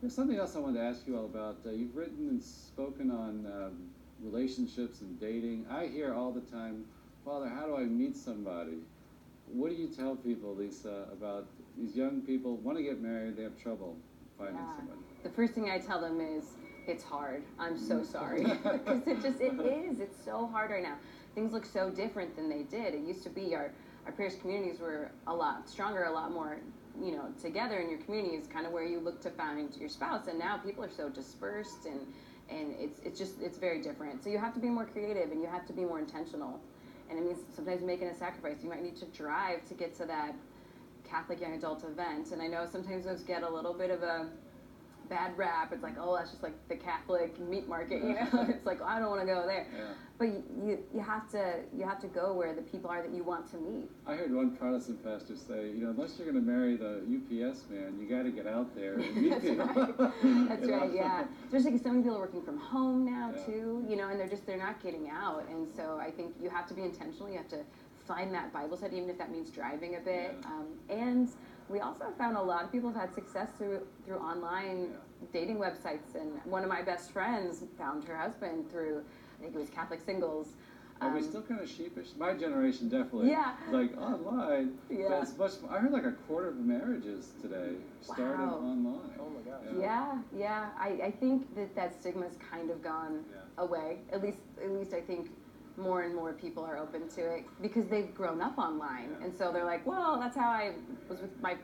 There's something else I wanted to ask you all about. You've written and spoken on relationships and dating. I hear all the time, Father, how do I meet somebody? What do you tell people, Lisa, about these young people want to get married, they have trouble finding somebody? The first thing I tell them is, it's hard. I'm so sorry. Because it is. It's so hard right now. Things look so different than they did. It used to be our parish communities were a lot stronger, a lot more, together in your community is kind of where you look to find your spouse. And now people are so dispersed and it's very different. So you have to be more creative and you have to be more intentional. And it means sometimes making a sacrifice. You might need to drive to get to that Catholic young adult event. And I know sometimes those get a little bit of a bad rap. It's like, oh, that's just like the Catholic meat market, It's like, oh, I don't want to go there. Yeah. But you have to go where the people are that you want to meet. I heard one Protestant pastor say, unless you're going to marry the UPS man, you got to get out there and meet people. Right. That's right. Yeah. Especially because so many people are working from home now too, and they're not getting out. And so I think you have to be intentional. You have to find that Bible study, even if that means driving a bit. Yeah. And we also found a lot of people have had success through online dating websites. And one of my best friends found her husband through, I think it was Catholic Singles. Are we still kind of sheepish? My generation definitely. Yeah. Like online. Yeah. But it's much. I heard like a quarter of marriages today started online. Oh my gosh. Yeah. I think that stigma's kind of gone away. At least I think more and more people are open to it because they've grown up online. Yeah. And so they're like, well, that's how I was with my,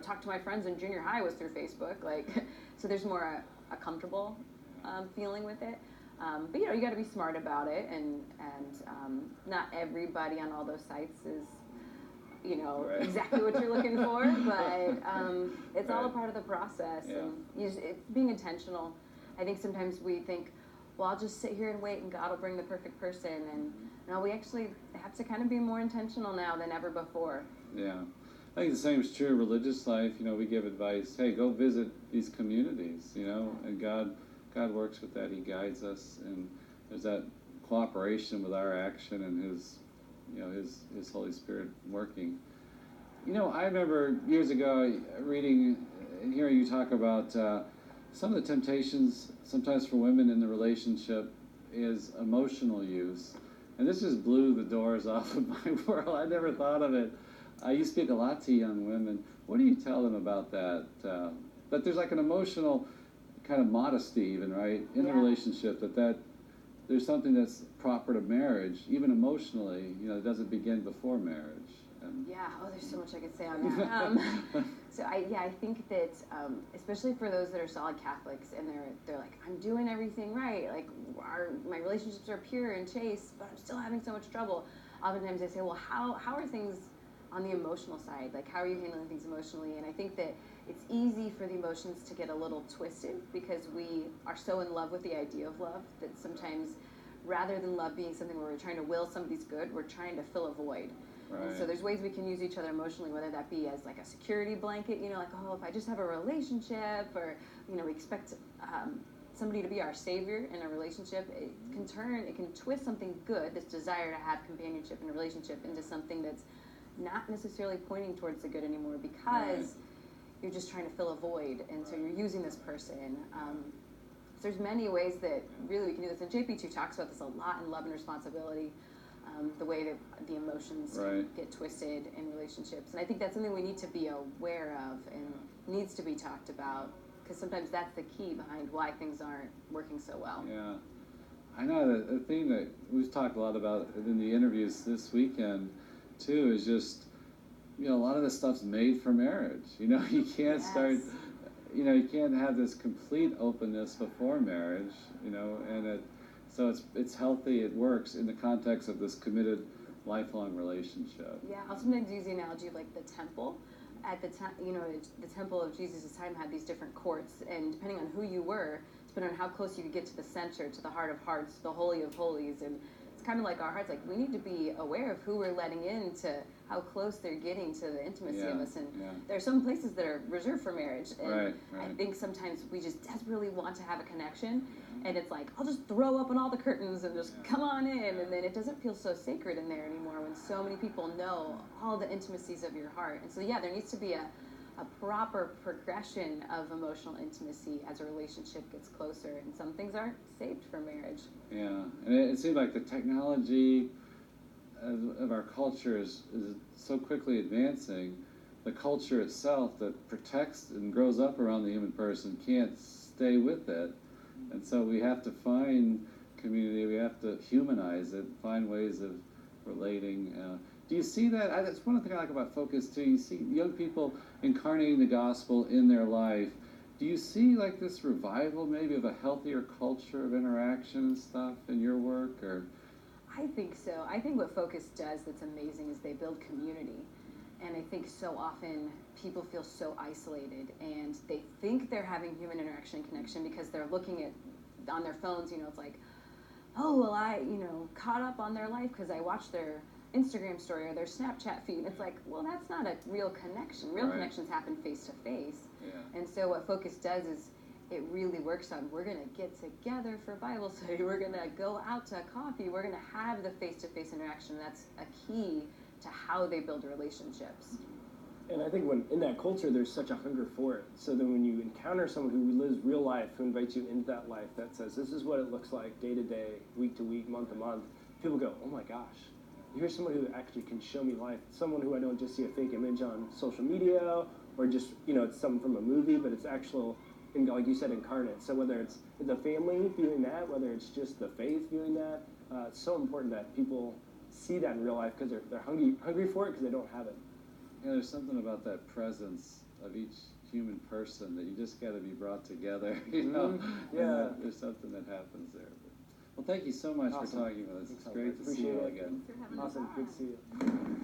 talked to my friends in junior high was through Facebook. Like, so there's more a comfortable feeling with it. But, you got to be smart about it. And not everybody on all those sites is, exactly what you're looking for. But it's all a part of the process. Yeah. And it's being intentional. I think sometimes we think, well, I'll just sit here and wait and God will bring the perfect person. And no, we actually have to kind of be more intentional now than ever before. Yeah. I think the same is true in religious life. We give advice, hey, go visit these communities, and God works with that. He guides us, and there's that cooperation with our action and His Holy Spirit working. I remember years ago reading and hearing you talk about some of the temptations sometimes for women in the relationship is emotional use. And this just blew the doors off of my world. I never thought of it. You speak a lot to young women. What do you tell them about that? That there's like an emotional kind of modesty even, right, in the relationship, that there's something that's proper to marriage, even emotionally, it doesn't begin before marriage. There's so much I could say on that. So I think that especially for those that are solid Catholics and they're like, I'm doing everything right, like my relationships are pure and chaste, but I'm still having so much trouble. Oftentimes they say, well, how are things on the emotional side? Like, how are you handling things emotionally? And I think that it's easy for the emotions to get a little twisted because we are so in love with the idea of love that sometimes rather than love being something where we're trying to will somebody's good, we're trying to fill a void. Right. And so there's ways we can use each other emotionally, whether that be as like a security blanket, like, oh, if I just have a relationship, or, we expect somebody to be our savior in a relationship, it can twist something good, this desire to have companionship in a relationship, into something that's not necessarily pointing towards the good anymore because you're just trying to fill a void, and so you're using this person. So there's many ways that really we can do this, and JP2 talks about this a lot in Love and Responsibility. The way that the emotions get twisted in relationships. And I think that's something we need to be aware of and needs to be talked about, because sometimes that's the key behind why things aren't working so well. Yeah. I know the thing that we've talked a lot about in the interviews this weekend, too, is just, a lot of this stuff's made for marriage. You can't start, you can't have this complete openness before marriage, and so it's healthy, it works in the context of this committed, lifelong relationship. Yeah, I'll sometimes use the analogy of like the temple. At the time, the temple of Jesus' time had these different courts, and depending on who you were, depending on how close you could get to the center, to the heart of hearts, the holy of holies, and it's kind of like our hearts, like we need to be aware of who we're letting in, to how close they're getting to the intimacy of us. And there are some places that are reserved for marriage, and I think sometimes we just desperately want to have a connection, and it's like, I'll just throw open all the curtains and just come on in, and then it doesn't feel so sacred in there anymore when so many people know all the intimacies of your heart. And so there needs to be a a proper progression of emotional intimacy as a relationship gets closer, and some things aren't saved for marriage. Yeah, and it seems like the technology of our culture is so quickly advancing. The culture itself that protects and grows up around the human person can't stay with it. And so we have to find community, we have to humanize it, find ways of relating. Do you see that? That's one of the things I like about Focus too. You see young people incarnating the gospel in their life. Do you see like this revival maybe of a healthier culture of interaction and stuff in your work? Or I think so. I think what Focus does that's amazing is they build community. And I think so often people feel so isolated, and they think they're having human interaction and connection because they're looking at on their phones. It's like, oh, well, I caught up on their life because I watched their Instagram story or their Snapchat feed. It's like, well, that's not a real connection. Real connections happen face to face. And so what Focus does is it really works on, we're going to get together for Bible study, we're going to go out to coffee, we're going to have the face-to-face interaction. That's a key to how they build relationships. And I think when in that culture, there's such a hunger for it. So then when you encounter someone who lives real life, who invites you into that life, that says, this is what it looks like day to day, week to week, month to month, people go, oh my gosh, here's someone who actually can show me life. Someone who I don't just see a fake image on social media, or just, it's something from a movie, but it's actual, like you said, incarnate. So whether it's the family viewing that, whether it's just the faith viewing that, it's so important that people see that in real life because they're hungry for it because they don't have it. yeah, there's something about that presence of each human person that you just got to be brought together. Yeah. There's something that happens there. Well, thank you so much for talking with us. It's great to see you Appreciate it. again. Thanks for having us Awesome. on. Good to see you.